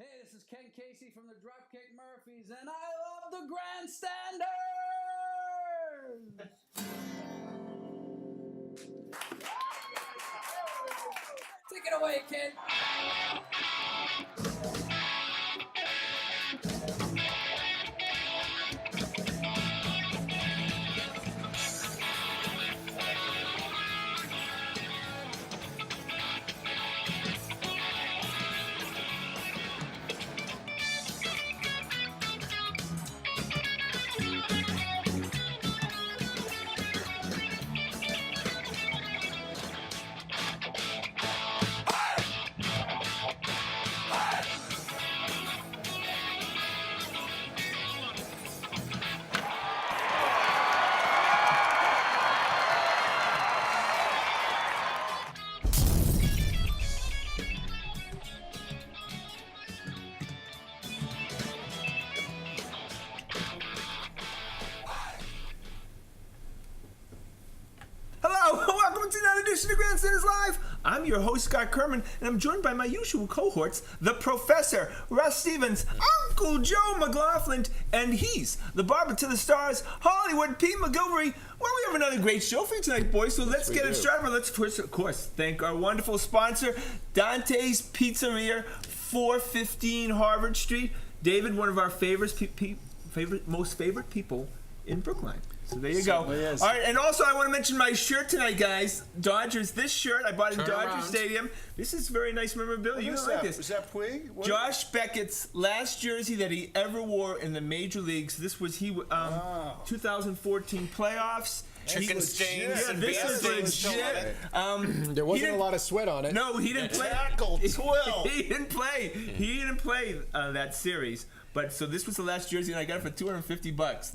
Hey, this is Ken Casey from the Dropkick Murphys, and I love the Grandstanders! Take it away, kid! Welcome to another edition of Grandstanders Live. I'm your host, Scott Kerman, and I'm joined by my usual cohorts, the Professor, Russ Stevens, Uncle Joe McLaughlin, and he's the barber to the stars, Hollywood Pete McGilvery. Well, we have another great show for you tonight, boys, so let's get it started. But let's first, of course, thank our wonderful sponsor, Dante's Pizzeria, 415 Harvard Street. David, one of our most favorite people in Brookline. So there you go. All right, and also I want to mention my shirt tonight, guys. Dodgers. This shirt I bought in Dodger Stadium. This is very nice memorabilia. You like this? Is that Puig? Josh Beckett's last jersey that he ever wore in the major leagues. This was 2014 playoffs. Chicken stains. Yeah, this is legit. There wasn't a lot of sweat on it. No, he didn't play. He didn't play. He didn't play that series. But so this was the last jersey, and I got it for $250.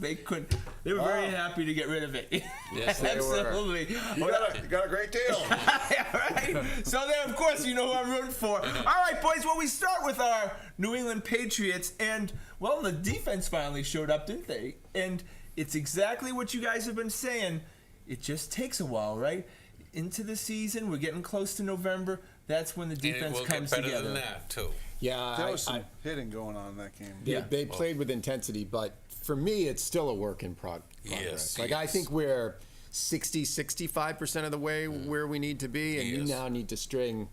They were very happy to get rid of it. Yes, they absolutely. Were. You got a great deal. Yeah, right. So then, of course, you know who I'm rooting for. All right, boys. Well, we start with our New England Patriots, and well, the defense finally showed up, didn't they? And it's exactly what you guys have been saying. It just takes a while, right? Into the season, we're getting close to November. That's when the defense comes together. And it will get better than that, too. Yeah, there was some hitting going on in that game. They played with intensity, but for me, it's still a work in progress. Yes. I think we're 65% of the way where we need to be, and you now need to string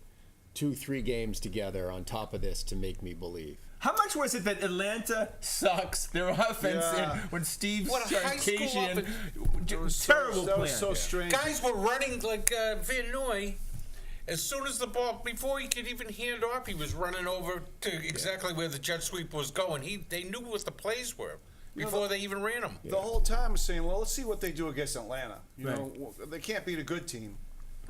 2-3 games together on top of this to make me believe. How much was it that Atlanta sucks? Their offense when Steve Sarkisian, terrible plan. That was so strange. Guys were running like Van Noy. As soon as the ball, before he could even hand off, he was running over to exactly where the jet sweep was going. They knew what the plays were before they even ran them. The whole time I was saying, well, let's see what they do against Atlanta. You know, they can't beat a good team,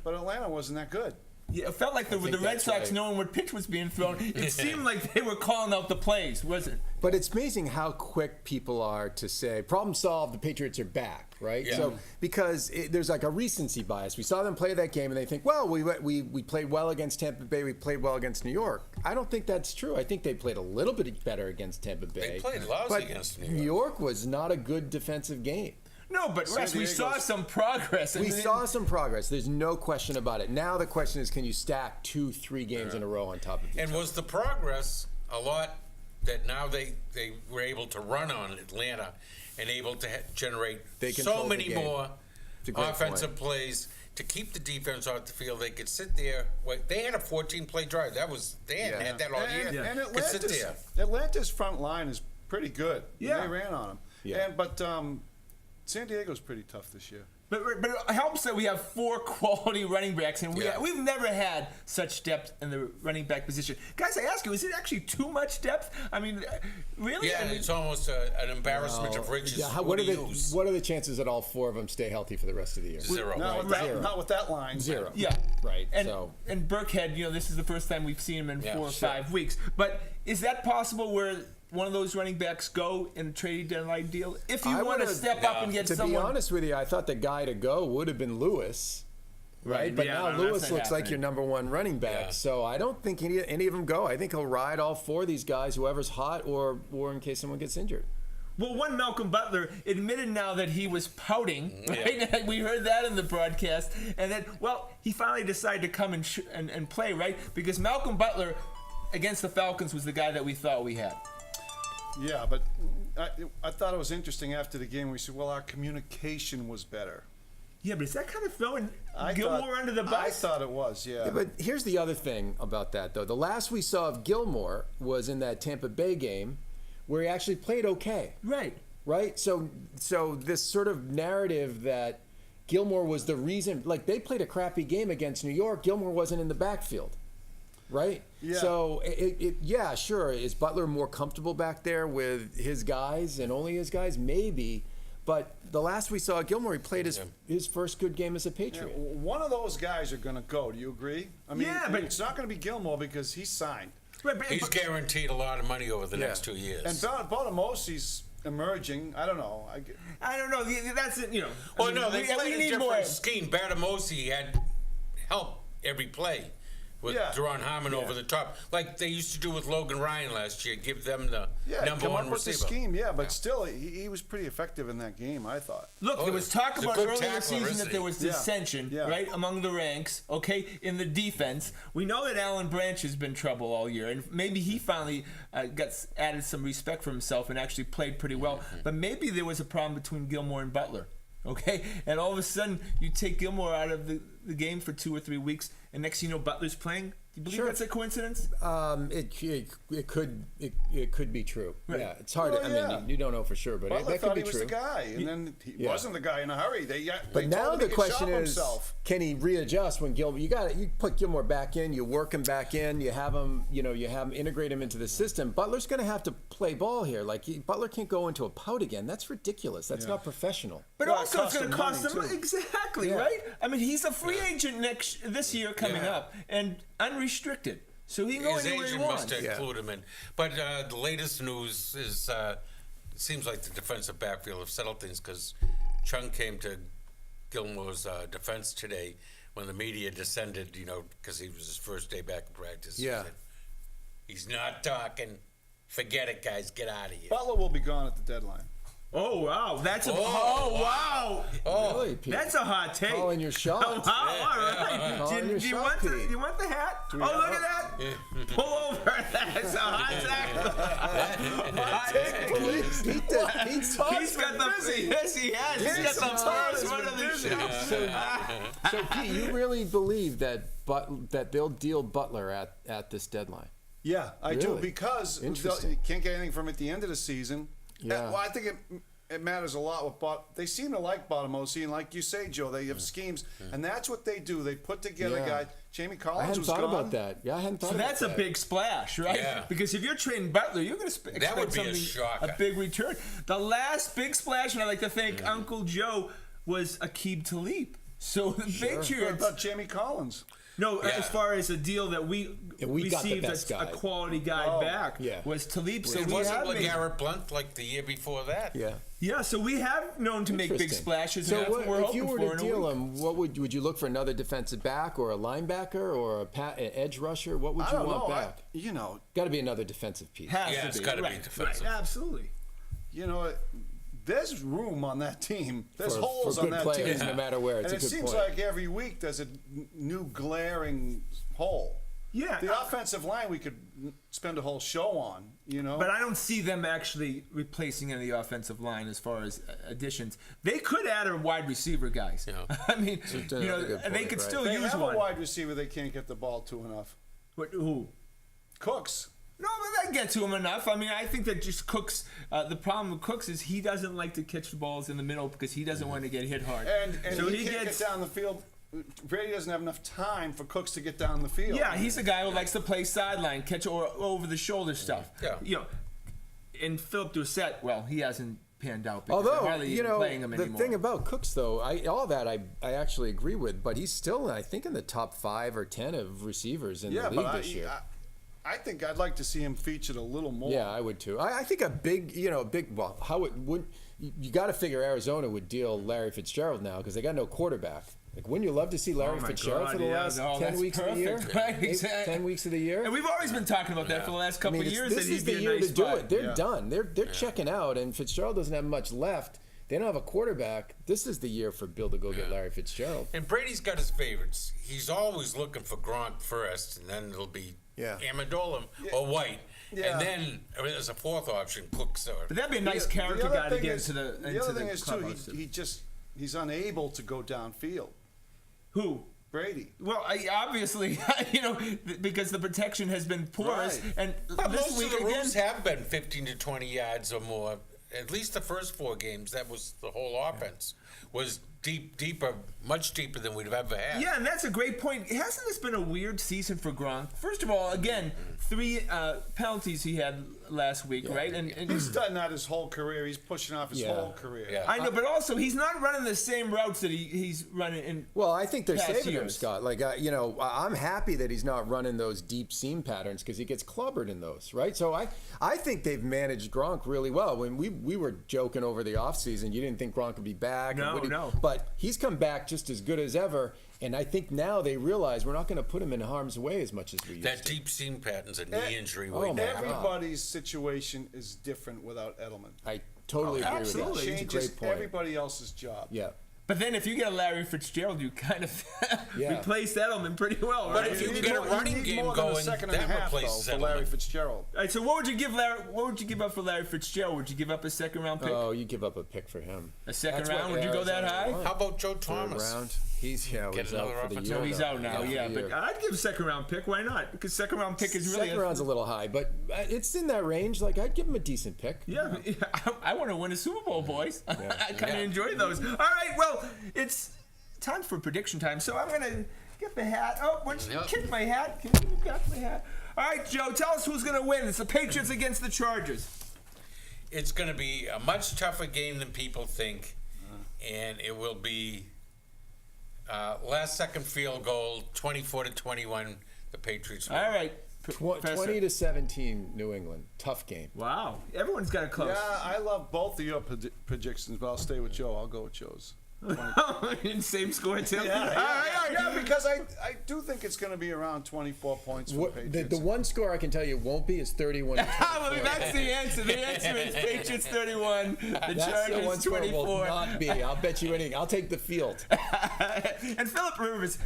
but Atlanta wasn't that good. Yeah, it felt like with the Red Sox knowing what pitch was being thrown, it seemed like they were calling out the plays, wasn't it? But it's amazing how quick people are to say, problem solved, the Patriots are back, right? Yeah. So because there's like a recency bias. We saw them play that game, and they think, well, we played well against Tampa Bay, we played well against New York. I don't think that's true. I think they played a little bit better against Tampa Bay. They played lousy against New York. New York was not a good defensive game. No, but Russ, we saw some progress. We saw some progress. There's no question about it. Now the question is, can you stack 2-3 games in a row on top of each other? And was the progress a lot that now they were able to run on Atlanta and able to generate so many more offensive plays to keep the defense off the field? They could sit there. They had a 14-play drive. They hadn't had that all year. And could sit there. Atlanta's front line is pretty good. Yeah. They ran on them. Yeah. But San Diego's pretty tough this year. But it helps that we have 4 quality running backs, and we've never had such depth in the running back position. Guys, I ask you, is it actually too much depth? I mean, really? Yeah, it's almost an embarrassment of riches. Yeah, what are the chances that all 4 of them stay healthy for the rest of the year? Zero. Not with that line. 0. Yeah. Right. And Burkhead, this is the first time we've seen him in 4 or 5 weeks. But is that possible where one of those running backs go in a trade deadline deal? If you want to step up and get someone. To be honest with you, I thought the guy to go would have been Lewis. Right? But now Lewis looks like your number 1 running back. Yeah. So I don't think any of them go. I think he'll ride all 4 of these guys, whoever's hot or in case someone gets injured. Well, one Malcolm Butler admitted now that he was pouting, right? We heard that in the broadcast. And then, he finally decided to come and play, right? Because Malcolm Butler against the Falcons was the guy that we thought we had. Yeah, but I thought it was interesting after the game. We said, well, our communication was better. Yeah, but is that kind of throwing Gilmore under the bus? I thought it was, yeah. But here's the other thing about that, though. The last we saw of Gilmore was in that Tampa Bay game where he actually played okay. Right? So this sort of narrative that Gilmore was the reason, like they played a crappy game against New York, Gilmore wasn't in the backfield. Right? Yeah. So, yeah, sure. Is Butler more comfortable back there with his guys and only his guys? Maybe. But the last we saw Gilmore, he played his first good game as a Patriot. Yeah, one of those guys are going to go. Do you agree? I mean, but it's not going to be Gilmore because he's signed. He's guaranteed a lot of money over the next 2 years. And Bonamosi's emerging. I don't know. I don't know. That's it. Well, no, they played a different scheme. Batamosi had help every play. With Deron Harmon over the top, like they used to do with Logan Ryan last year, give them the number one receiver. With the scheme, but still, he was pretty effective in that game, I thought. Look, there was talk about earlier in the season that there was dissension, right, among the ranks, in the defense. We know that Alan Branch has been trouble all year, and maybe he finally added some respect for himself and actually played pretty well. But maybe there was a problem between Gilmore and Butler. And all of a sudden you take Gilmore out of the game for 2 or 3 weeks, and next thing you know Butler's playing. Do you believe that's a coincidence? It could be true. Right. Yeah, it's hard. I mean, you don't know for sure, but Butler that could be he true. was the guy, and then he wasn't the guy in a hurry. But now the question is, can he readjust when Gilmore? You put Gilmore back in, you work him back in, you have him, integrate him into the system. Butler's going to have to play ball here. Butler can't go into a pout again. That's ridiculous. That's not professional. But also, it's going to cost him exactly right. I mean, he's a free agent this year coming up, and unrestricted. So he can go anywhere he wants. His agent must include him in. But the latest news is it seems like the defensive backfield have settled things because Chung came to Gilmore's defense today when the media descended, because he was his first day back in practice. Yeah. He said, he's not talking. Forget it, guys. Get out of here. Butler will be gone at the deadline. Oh wow, that's a wow! Really, Pete? That's a hot take. Calling your shot. Oh, wow, all right. Do you want the hat? Oh, look at that! Pull over. That's a hot take. He's got the yes, he has. He's got the tallest one of the show. So Pete, you really believe that they'll deal Butler at this deadline? Yeah, I do, because you can't get anything from at the end of the season. Yeah. Well, I think it matters a lot with they seem to like Bonamosi, and like you say, Joe, they have schemes, and that's what they do. They put together guys. Jamie Collins was gone. I hadn't thought about that. Yeah, I hadn't thought about that. So that's a big splash, right? Yeah. Because if you're trading Butler, you're going to expect a big return. The last big splash, and I like to thank Uncle Joe, was Aqib Talib. So the Patriots. What about Jamie Collins? No, as far as a deal that we received a quality guy back was Talib. So it wasn't LeGarrette Blount like the year before that. Yeah, so we have known to make big splashes. So and that's what we're if you were hoping to deal him, what would you look for? Another defensive back or a linebacker or an edge rusher? What would you want back? Got to be another defensive piece. It's got to be defensive. Right, absolutely. There's room on that team. There's for holes on that players, team. No matter where. It's and a it good seems point. like every week there's a new glaring hole. Yeah. The offensive line we could spend a whole show on, But I don't see them actually replacing any of the offensive line as far as additions. They could add a wide receiver, guys. I mean, they could still use one. They have a wide receiver they can't get the ball to enough. Who? Cooks. No, but they get to him enough. I mean, I think that just Cooks. The problem with Cooks is he doesn't like to catch the balls in the middle because he doesn't want to get hit hard. And so he can't get down the field. Brady doesn't have enough time for Cooks to get down the field. Yeah, he's a guy who likes to play sideline, catch or over the shoulder stuff. Yeah. And Philip Dorsett, well, he hasn't panned out because Although, hardly even playing him anymore. The thing about Cooks, though, all that I actually agree with, but he's still, I think, in the top 5 or 10 of receivers in the league this year. I think I'd like to see him featured a little more. Yeah, I would too. I think a big, how it would, you got to figure Arizona would deal Larry Fitzgerald now because they got no quarterback. Like, wouldn't you love to see Larry Fitzgerald for the last 10 weeks of the year? Right, exactly. 10 weeks of the year? And we've always been talking about that for the last couple of years. This is the year to do it. They're done. They're checking out, and Fitzgerald doesn't have much left. They don't have a quarterback. This is the year for Bill to go get Larry Fitzgerald. And Brady's got his favorites. He's always looking for Gronk first, and then it'll be Amendola or White. Yeah. And then as a fourth option, Cooks. But that'd be a nice character guy to get into the other thing is too, clubhouse. he's unable to go downfield. Who? Brady. Well, obviously, because the protection has been porous, Right. and But this most week of the again, routes have been 15 to 20 yards or more. At least the first 4 games, that was the whole offense. Was deeper, much deeper than we've ever had. Yeah, and that's a great point. Hasn't this been a weird season for Gronk? First of all, again, 3 penalties he had last week, right? And He's done that his whole career. He's pushing off his whole career. Yeah. I know, but also he's not running the same routes that he's running in. Well, I think they're past saving him, years. Scott. Like, I'm happy that he's not running those deep seam patterns because he gets clobbered in those, right? So I think they've managed Gronk really well. When we were joking over the offseason, you didn't think Gronk would be back. No. But he's come back just as good as ever. And I think now they realize we're not going to put him in harm's way as much as we used That to. deep seam pattern's a knee injury oh right my now. God. Everybody's situation is different without Edelman. I totally agree with that. absolutely. It's a Changes great point. everybody else's job. Yeah. But then if you get a Larry Fitzgerald, you kind of Yeah. replace Edelman pretty well, But right? if you need get a more- running need game more than a going, second and a that half, replaces though, for Larry Edelman. Fitzgerald. All right, so what would you give Larry? What would you give up for Larry Fitzgerald? Would you give up a second round pick? Oh, you give up a pick for him. A second That's what round? Would you go that Arizona high? wants. How about Joe Third Thomas? round. He's Get he's another out for the offensive- year. No, he's though. out now. for the Yeah, year. but I'd give a second round pick. Why not? Because second round pick is really Second round's a little high, but it's in that range. Like, I'd give him a decent pick. Yeah, I want to win a Super Bowl, boys. I kind of enjoy those. All right, well, it's time for prediction time. So I'm gonna get the hat. Oh, why don't you kick my hat? Can you got my hat? All right, Joe, tell us who's gonna win. It's the Patriots against the Chargers. It's going to be a much tougher game than people think, and it will be last second field goal, 24-21. The Patriots win. All right, 20 to 17, New England. Tough game. Wow, everyone's got it close. Yeah, I love both of your predictions, but I'll stay with Joe. I'll go with Joe's. Same score too. Yeah, All right. yeah, because I do think it's going to be around 24 points for the The Patriots. one score I can tell you won't be is 31 to 24. Well, that's the answer. The answer is Patriots 31, the That's the Chargers one score will 24. not be. I'll bet you anything. I'll take the field. And Phillip Rivers,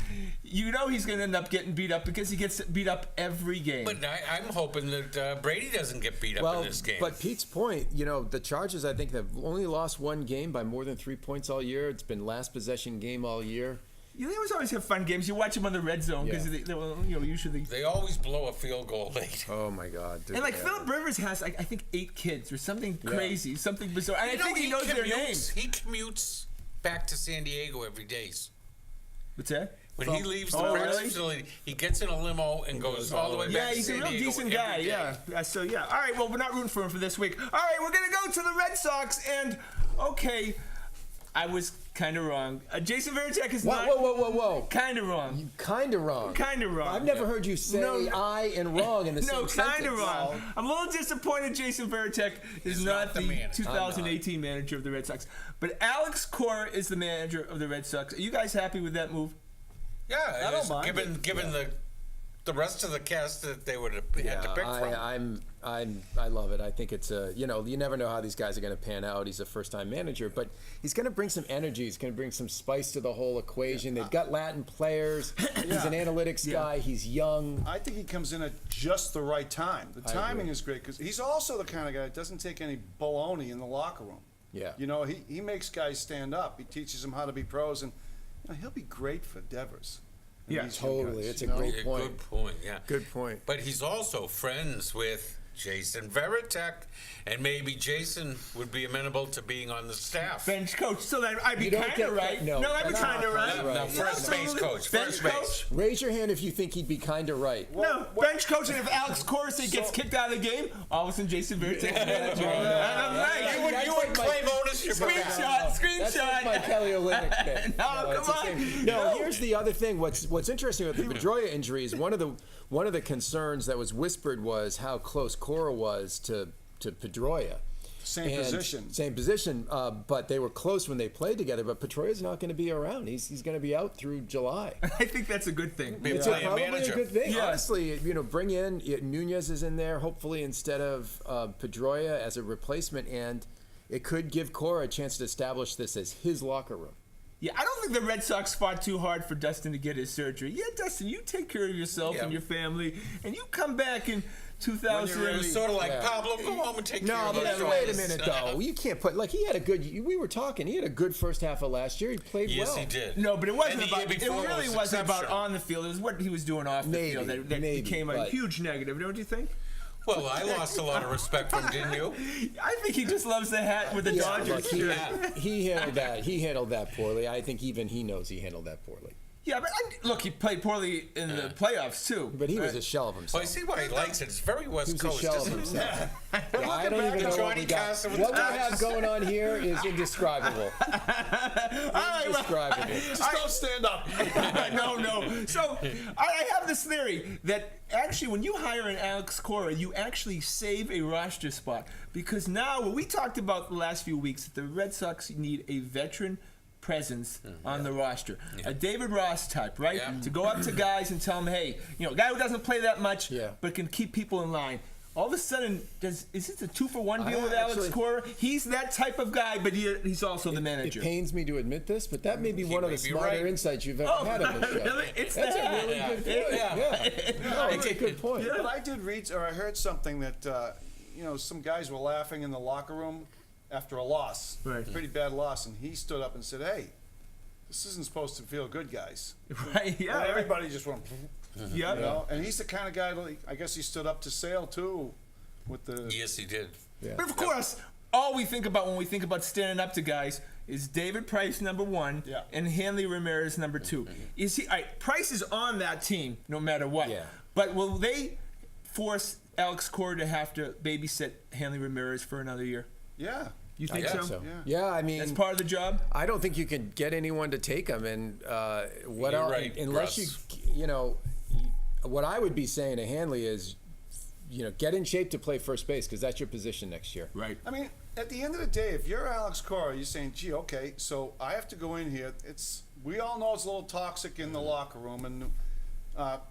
you know he's going to end up getting beat up because he gets beat up every game. But I'm hoping that Brady doesn't get beat up in this game. But Pete's point, the Chargers, I think, have only lost one game by more than 3 points all year. It's been last possession game all year. They always have fun games. You watch them on the red zone because they usually. They always blow a field goal late. Oh my God! Dude. And Phillip Rivers has, I think, 8 kids or something crazy, something bizarre. And I think he knows their names. He commutes back to San Diego every day. What's that? When he leaves the practice facility, he gets in a limo and goes all the way back Yeah, to he's a San real Diego decent every guy. day. Yeah. So yeah. All right. Well, we're not rooting for him for this week. All right. We're gonna go to the Red Sox, and okay, I was kind of wrong. Jason Varitek is not. Whoa! Kind of wrong. You kind of wrong. Kind of wrong. I've never heard you say I and wrong in the same No, kind of sentence. wrong. I'm a little disappointed Jason Varitek is not the manager. 2018 manager of the Red Sox. But Alex Cora is the manager of the Red Sox. Are you guys happy with that move? Yeah, I don't mind given the rest of the cast that they would have had to pick from. I love it. I think it's you never know how these guys are going to pan out. He's a first-time manager, but he's going to bring some energy. He's going to bring some spice to the whole equation. They've got Latin players. He's an analytics guy. He's young. I think he comes in at just the right time. The timing is great because he's also the kind of guy that doesn't take any baloney in the locker room. Yeah. He makes guys stand up. He teaches them how to be pros, and he'll be great for Devers. Yeah, totally. It's a great point. Good point, yeah. Good point. But he's also friends with Jason Varitek, and maybe Jason would be amenable to being on the staff. Bench coach. So then I'd be You don't kind get of right. that- no, I'd be that's kind of not right. right. No, first base coach. First Bench base. Raise your hand if you think he'd be kind of right. No, bench coach, and if Alex Corsi gets kicked out of the game, all of a sudden Jason Varitek's manager. I'm right. You would claim ownership of that. That's like my Kelly Olynyk thing. No, it's come the on. same. No, here's the other thing. What's interesting with the Pedroia injury is one of the concerns that was whispered was how close Cora was to Pedroia. Same position, but they were close when they played together. But Pedroia's not going to be around. He's going to be out through July. I think that's a good thing. It's probably a good thing. Yeah. Honestly, bring in Nunez is in there, hopefully instead of Pedroia as a replacement, and it could give Cora a chance to establish this as his locker room. Yeah, I don't think the Red Sox fought too hard for Dustin to get his surgery. Yeah, Dustin, you take care of yourself and your family, and you come back in 2000. It was sort of like, Pablo, go home and take care of but yourself. wait a minute, though. You can't put, like, he had a good, we were talking, he had a good first half of last year. He played well. Yes, he did. No, but it wasn't And the about, year it before really was wasn't about exceptional. on the field. It was what he was doing off the field that became a huge negative, don't you think? Well, I lost a lot of respect from him, didn't you? I think he just loves the hat with the Dodgers. Look, he handled that. He handled that poorly. I think even he knows he handled that poorly. Yeah, but look, he played poorly in the playoffs too. But he was a shell of himself. Well, I see why he likes it. It's very West He was a Coast, shell of isn't it? himself. But Yeah, I looking don't back even at know what Johnny we got. Carson with What the we have Dodgers. going on here is indescribable. Indescribable. Just don't stand up. No. So I have this theory that actually when you hire an Alex Cora, you actually save a roster spot. Because now, what we talked about the last few weeks, that the Red Sox need a veteran presence on the roster. A David Ross type, right? Yeah. To go up to guys and tell them, hey, a guy who doesn't play that much, Yeah. but can keep people in line. All of a sudden, is this a 2-for-1 deal with Alex actually- Cora? He's that type of guy, but he's also the manager. It pains me to admit this, but that may be one of the may be smarter right. insights you've ever had on the show. Really? It's That's the a hat. really good point. Yeah. No, it's a good point. But I did read, or I heard something that, some guys were laughing in the locker room after a loss, Right. pretty bad loss, and he stood up and said, hey, this isn't supposed to feel good, guys. Right? Yeah. And everybody just went, Yeah. and he's the kind of guy, I guess he stood up to Sale, too, with the... Yes, he did. Yeah. But of course, all we think about when we think about standing up to guys is David Price number 1 Yeah. and Hanley Ramirez number 2. You see, Price is on that team no matter what. Yeah. But will they force Alex Cora to have to babysit Hanley Ramirez for another year? Yeah. You think I think so? so. Yeah. Yeah, I mean, That's part of the job. I don't think you can get anyone to take him, and what You're else? right, Unless Russ. what I would be saying to Hanley is, get in shape to play first base because that's your position next year. Right. I mean, at the end of the day, if you're Alex Cora, you're saying, gee, okay, so I have to go in here. We all know it's a little toxic in the locker room, and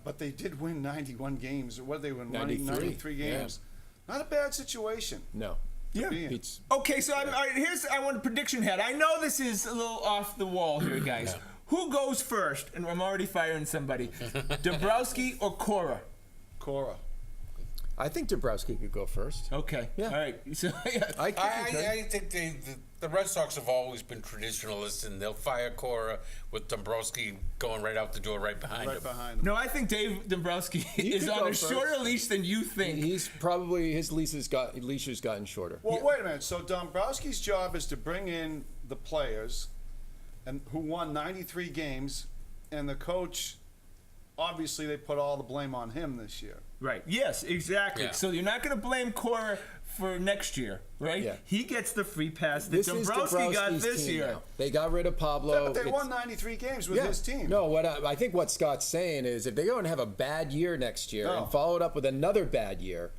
but they did win 91 games. Or what did they win? 93 games. Not a bad situation. No. Yeah. be in. Beats. Okay, so all right, I want a prediction head. I know this is a little off the wall here, guys. Who goes first? And I'm already firing somebody. Dombrowski or Cora? Cora. I think Dombrowski could go first. Okay. Yeah. All right. So, I think I think the Red Sox have always been traditionalists, and they'll fire Cora with Dombrowski going right out the door right behind him. Right behind him. no, I think Dave Dombrowski is could on go a first. shorter leash than you think. he's probably his leash has gotten shorter. Well, wait a minute. So Dombrowski's job is to bring in the players, and who won 93 games, and the coach. Obviously, they put all the blame on him this year. Right. Yes, exactly. Yeah. So you're not going to blame Cora for next year, right? Yeah. He gets the free pass that This is Dombrowski got Dombrowski's this team year. now. They got rid of Pablo. But they It's- won 93 games with his team. No, what I think what Scott's saying is if they go and have a bad year next year No. and follow it up with another bad year,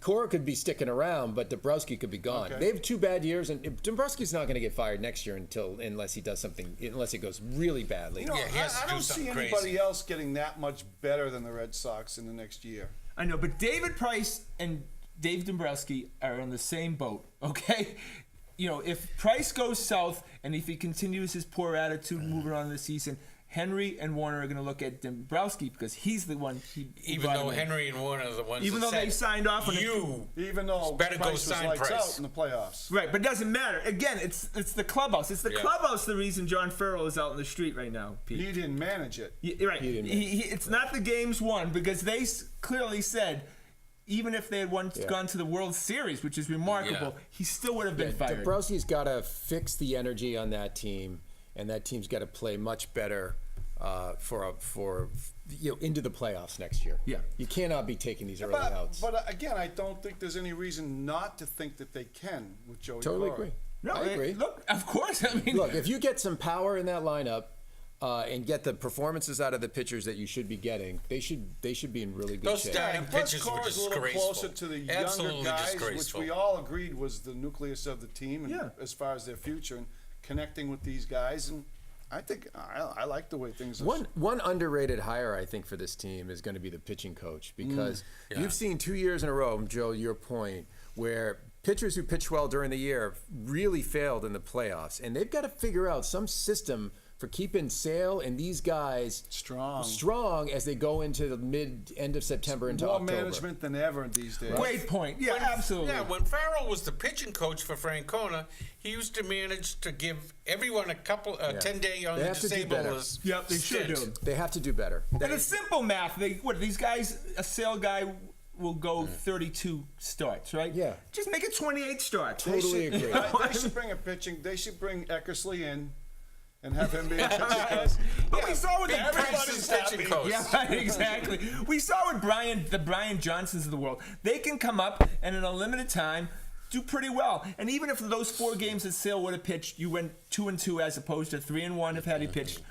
Cora could be sticking around, but Dombrowski could be gone. Okay. They have 2 bad years, and Dombrowski's not going to get fired next year unless he does something, unless it goes really badly. You know, Yeah, he has to I do don't see something anybody crazy. else getting that much better than the Red Sox in the next year. I know, but David Price and Dave Dombrowski are on the same boat, okay? If Price goes south and if he continues his poor attitude moving on in the season, Henry and Warner are going to look at Dombrowski because he's the one. Even though Henry and Warner are the ones Even that though they said, signed off on it. Even though better go Price was sign lights Price. out in the playoffs. Right, but it doesn't matter. Again, it's the clubhouse. It's the Yeah. clubhouse the reason John Farrell is out in the street right now, Pete. He didn't manage it. Right. He didn't It's not the games won because they clearly said even if they had gone to the World Series, which is remarkable, he still would have been fired. Dombrowski's got to fix the energy on that team, and that team's got to play much better into the playoffs next year. Yeah. You cannot be taking these early outs. But again, I don't think there's any reason not to think that they can with Joey Totally Cora. agree. No, I agree. Look, of course. I mean, Look, if you get some power in that lineup and get the performances out of the pitchers that you should be getting, they should be in really good Those shape. starting And plus, pitchers were Cora's a little disgraceful. closer to the Absolutely younger guys, which disgraceful. we all agreed was the nucleus of the team, and Yeah. as far as their future and connecting with these guys. And I think I like the way things are. One underrated hire I think for this team is going to be the pitching coach because Yeah. you've seen 2 years in a row, Joe, your point, where pitchers who pitch well during the year really failed in the playoffs, and they've got to figure out some system for keeping Sale and these guys strong as they go into the end of September into more October. management than ever these days. Great point. Yeah, absolutely. Yeah, when Farrell was the pitching coach for Francona, he used to manage to give everyone a 10-day on They the have to do disabled better. list. Yep, they should stint. do. They have to do better. And it's simple math. These guys, a Sale guy will go 32 starts, right? Yeah. Just make it 28 starts. Totally agree. They should bring They should bring Eckersley in and have him be in charge. But we saw with Everybody's pitching coach. Yeah, right, exactly. We saw with the Brian Johnsons of the world. They can come up and in a limited time do pretty well. And even if those 4 games that Sale would have pitched, you went 2-2 as opposed to 3-1 if had he pitched.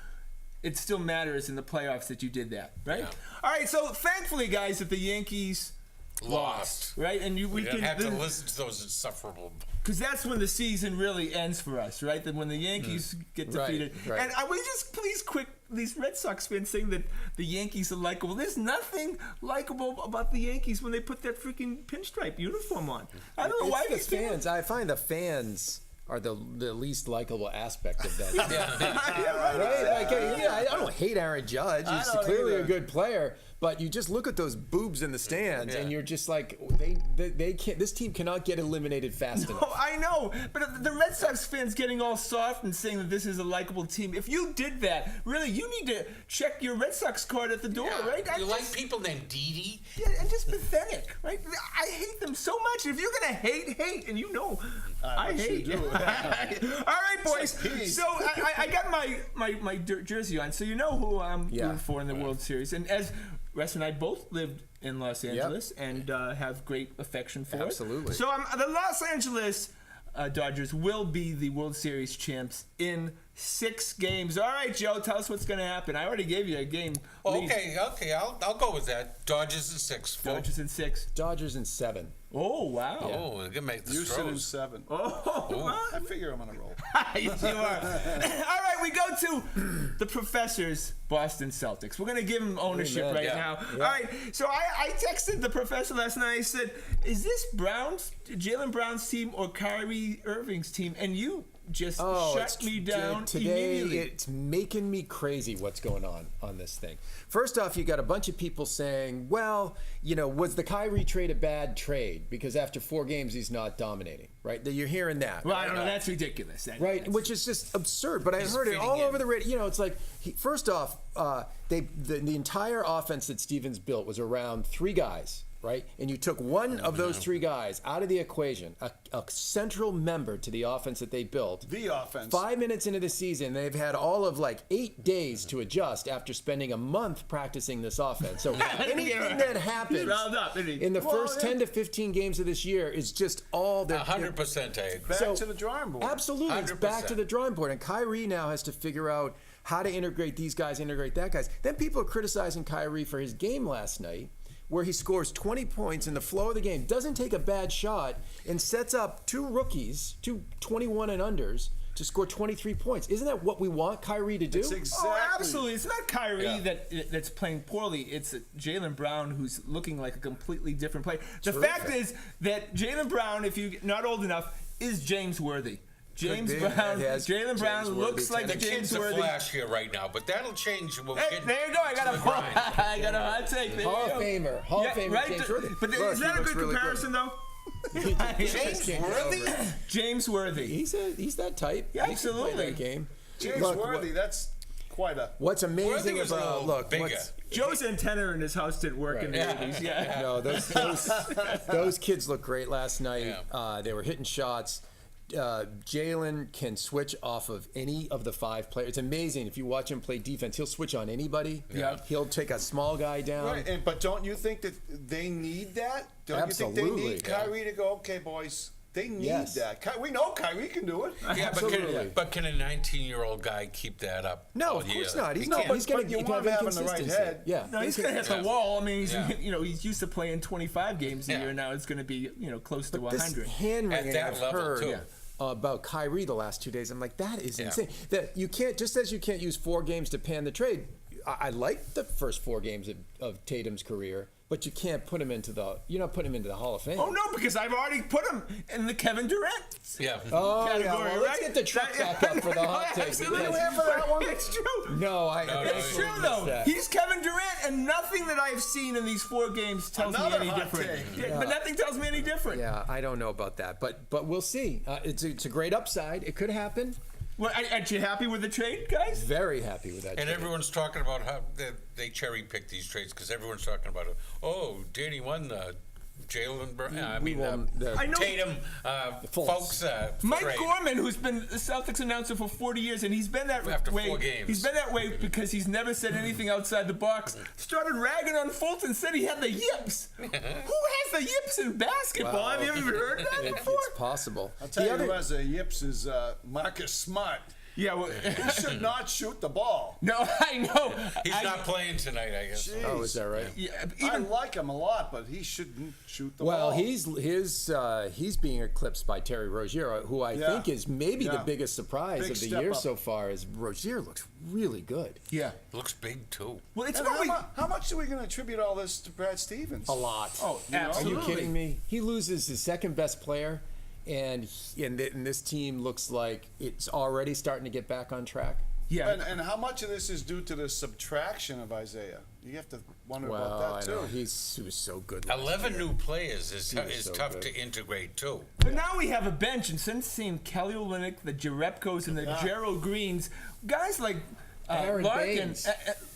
It still matters in the playoffs that you did that, right? Yeah. All right. So thankfully, guys, that the Yankees lost, right? And We didn't have to listen to those insufferable. because that's when the season really ends for us, right? That when the Yankees get defeated. Right. And I would just please these Red Sox fans saying that the Yankees are likable. There's nothing likable about the Yankees when they put that freaking pinstripe uniform on. I don't know why It's the fans. I find the fans are the least likable aspect of that. Right? I don't hate Aaron Judge. He's clearly a good player. But you just look at those boobs in the stands, and you're just like, they can't. This team cannot get eliminated fast enough. Oh, I know, but the Red Sox fans getting all soft and saying that this is a likable team. If you did that, really, you need to check your Red Sox card at the door, right? You like people named Didi? Yeah, and just pathetic, right? I hate them so much. If you're gonna hate, and you know, I hate. You do. All right, boys. So I got my jersey on, so you know who I'm rooting for in the World Series, and as Russ and I both lived in Los Angeles and have great affection for Absolutely. it. So the Los Angeles Dodgers will be the World Series champs in 6 games. All right, Joe, tell us what's going to happen. I already gave you a game. Well, okay, I'll go with that. Dodgers in 6. Dodgers in 6. Dodgers in 7. Oh, wow. Oh, they're gonna make the Houston in Stros. 7. Oh, I figure I'm on a roll. yes, you are. All right, we go to the Professor's Boston Celtics. We're going to give him ownership Amen. right Yeah. now. All right, so I texted the Professor last night. I said, is this Jaylen Brown's team or Kyrie Irving's team? And you just shut me down today. immediately. It's making me crazy what's going on this thing. First off, you got a bunch of people saying, well, was the Kyrie trade a bad trade because after 4 games he's not dominating, right? You're hearing that. Well, I don't know. That's ridiculous. Right, which is just absurd. But I heard it all over the radio. It's like, first off, the entire offense that Stevens built was around 3 guys, right? And you took one of those 3 guys out of the equation, a central member to the offense that they built. The offense. 5 minutes into the season, they've had all of 8 days to adjust after spending a month practicing this offense. So anything that happens in the first 10 to 15 games of this year is just all their 100% I agree. Back to the drawing board. Absolutely, it's back to the drawing board. And Kyrie now has to figure out how to integrate these guys, integrate that guys. Then people are criticizing Kyrie for his game last night, where he scores 20 points in the flow of the game, doesn't take a bad shot, and sets up 2 rookies, 2 21 and unders, to score 23 points. Isn't that what we want Kyrie to do? It's exactly. Oh, absolutely. It's not Kyrie that's playing poorly. It's Jaylen Brown who's looking like a completely different player. The fact is that Jaylen Brown, if you're not old enough, is James Worthy. Jaylen Brown looks like The James kid's a Worthy. flash here right now, but that'll change when we Hey, get there you go. I got to the grind. a hot take. There Hall you of go. Famer. Hall of Famer right? James Worthy. But Look, is that he a looks good really comparison, though? James Worthy? James Worthy. He's that type. Yeah, He can play absolutely. that game. James Look, Worthy, that's quite a. What's Worthy amazing was a about little bigger. Joe's antenna in his house didn't work in the Right. 80s. Yeah. No, those kids looked great last night. Yeah. They were hitting shots. Jaylen can switch off of any of the 5 players. It's amazing. If you watch him play defense, he'll switch on anybody. Yeah. He'll take a small guy down. Right, but don't you think that they need that? Don't you Absolutely. think they need Kyrie to go, okay, boys? They need that. We know Kyrie can do it. Yeah, Absolutely. but can a 19-year-old guy keep that up? No, all of course year? not. He's He not. can't. He's going But to you have want him having the right inconsistency. head. Yeah. No, he's going to hit the wall. I mean, he's used to playing 25 games a Yeah. year. Now it's going to be, close to This 100. hand At wringing that I've level, heard too. about Kyrie the last 2 days. I'm like, that is Yeah. insane. That you can't, just as you can't use 4 games to pan the trade. I like the first 4 games of Tatum's career. But you can't put him into the. You're not putting him into the Hall of Fame. Oh no, because I've already put him in the Kevin Durant Oh, category. yeah. Well, let's right? get the truck back up for the hot take. Absolutely, because- it's true. No, It's true though. He's Kevin Durant, and nothing that I've seen in these 4 games tells Another me any hot different. take. Yeah, but nothing tells me any different. Yeah, I don't know about that, but we'll see. It's a great upside. It could happen. Well, aren't you happy with the trade, guys? Very happy with that. And trade. everyone's talking about how they cherry pick these trades because everyone's talking about it. Oh, Danny won the Jalen Brown. I know- Tatum folks. Mike trade. Gorman, who's been the Celtics annauncer for 40 years, and he's been that After way. 4 games. He's been that way because he's never said anything outside the box. Started ragging on Fulton, said he had the yips. Who has the yips in basketball? Wow. Have you ever heard that before? It's possible. I'll tell you who has a yips is Marcus Smart. Yeah, well, He should not shoot the ball. no, I know. He's not playing tonight, I guess. Jeez. Oh, is that right? Yeah, I even like him a lot, but he shouldn't shoot the Well, ball. he's being eclipsed by Terry Rozier, who I think is maybe the Yeah. biggest surprise Big of the step year up. so far. Is Rozier looks really good. yeah. Looks big too. Well, it's And what we. how much are we going to attribute all this to Brad Stevens? A lot. Oh, know? Are absolutely. you kidding me? He loses his second best player, and this team looks like it's already starting to get back on track. Yeah. And how much of this is due to the subtraction of Isaiah? You have to wonder Well, about I that too. know he was so good. last 11 year. new players is so tough good. to integrate too. But now we have a bench, and since seeing Kelly Olynyk, the Jerebkos, and the Gerald Greens, guys like Aaron Larkin, Baines.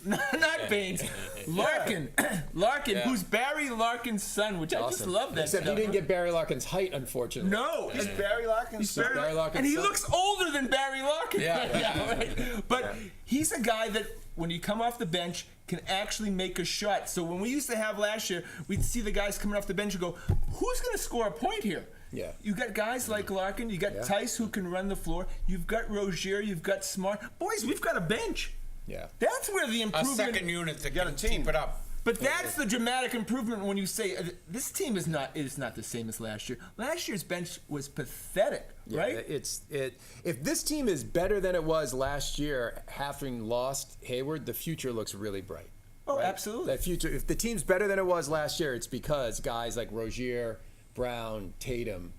not Baines, Larkin, Yeah. who's Barry Larkin's son, which I just Awesome. love that Except stuff. he didn't get Barry Larkin's height, unfortunately. No, He's Barry Larkin's He's son. Barry Larkin's and he son. looks older than Barry Larkin. Yeah. Right? But he's a guy that, when you come off the bench, can actually make a shot. So when we used to have last year, we'd see the guys coming off the bench and go, who's going to score a point here? Yeah. You got guys like Larkin, you got Tice who can run the floor, you've got Rozier, you've got Smart. Boys, we've got a bench. Yeah. That's where the A improvement. second unit that got can a team. keep it up. But that's the dramatic improvement when you say this team is not the same as last year. Last year's bench was pathetic, Yeah, right? If this team is better than it was last year, having lost Hayward, the future looks really bright. Oh, absolutely. That future. If the team's better than it was last year, it's because guys like Rozier, Brown, Tatum,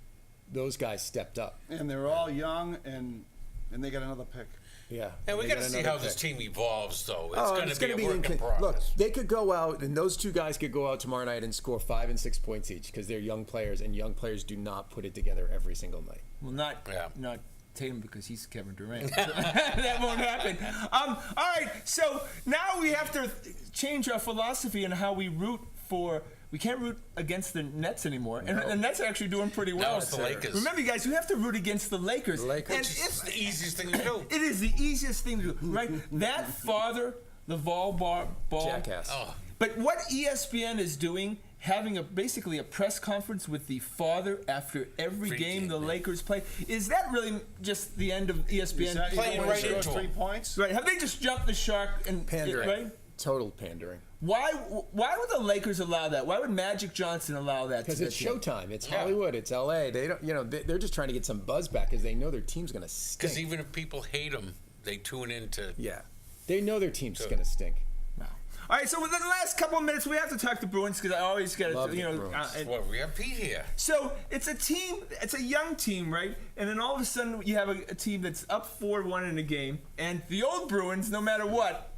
those guys stepped up. And they're all young, and they got another pick. Yeah. And we They got to got see another how this pick. team evolves, though. It's Oh, going to be a work in Look, progress. they could go out, and those two guys could go out tomorrow night and score 5 and 6 points each because they're young players, and young players do not put it together every single night. Well, not Yeah. Tatum because he's Kevin Durant. That won't happen. All right, so now we have to change our philosophy on how we root for. We can't root against the Nets anymore, and the Nets are actually doing pretty well. Now it's the Lakers. Remember, you guys, you have to root against the Lakers. The Lakers. And It's the easiest thing to do. it is the easiest thing to do, right? That father, the ball. Jackass. Oh, But what ESPN is doing, having basically a press conference with the father after every Free game game, the man. Lakers play, is that really just the end of ESPN? Is that Playing even right when he into scores 3 him. points? Right? Have they just jumped the shark and Pandering. right? Total pandering. Why would the Lakers allow that? Why would Magic Johnson allow that? Because to it's their team? Showtime. It's Hollywood. It's LA. They don't. They're just trying to get some buzz back because they know their team's going to because stink. even if people hate them, they tune into. Yeah, they know their team's going to stink. Wow. All right, so within the last couple of minutes, we have to talk to Bruins because I always got Love to, the Bruins. Well, we have Pete here. So it's a team, it's a young team, right? And then all of a sudden you have a team that's up 4-1 in a game, and the old Bruins, no matter what,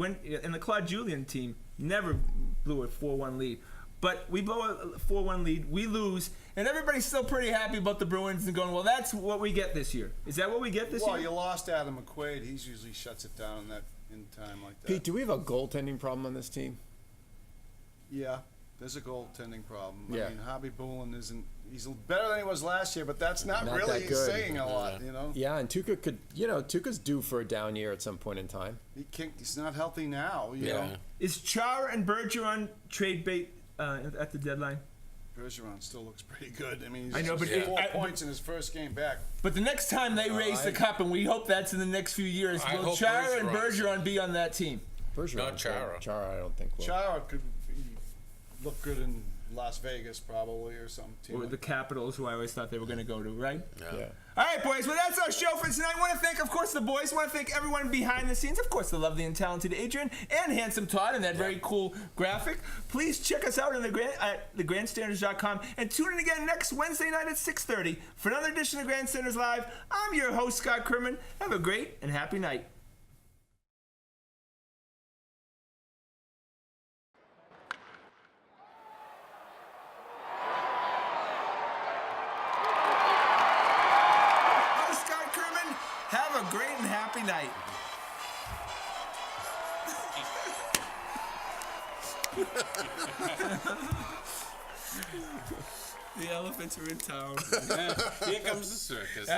and the Claude Julien team never blew a 4-1 lead. But we blow a 4-1 lead, we lose, and everybody's still pretty happy about the Bruins and going, well, that's what we get this year. Is that what we get this Well, year? you lost Adam McQuaid. He usually shuts it down in time like that. Pete, do we have a goaltending problem on this team? Yeah, there's a goaltending problem. Yeah. I mean, Hobby Bullen he's better than he was last year, but that's not Not really that good. saying a lot, you know? Yeah, and Tuukka's due for a down year at some point in time. He's not healthy now, you know? Is Chara and Bergeron trade bait at the deadline? Bergeron still looks pretty good. I mean, he's I know, but 4 points in his first game back. But the next time they raise the cup, and we hope that's in the next few years, I will hope Chara and Bergeron's- Bergeron be on that team? Bergeron, Not Chara. Chara, I don't think will. Chara could look good in Las Vegas probably or some team. Or the Capitals, who I always thought they were going to go to, right? Yeah. All right, boys. Well, that's our show for tonight. I want to thank, of course, the boys. I want to thank everyone behind the scenes. Of course, the lovely and talented Adrian and handsome Todd and that very cool graphic. Please check us out on at thegrandstanders.com and tune in again next Wednesday night at 6:30 for another edition of Grandstanders Live. I'm your host, Scott Kerman. Have a great and happy night. Have a great and happy night. The elephants are in town. Here comes the circus.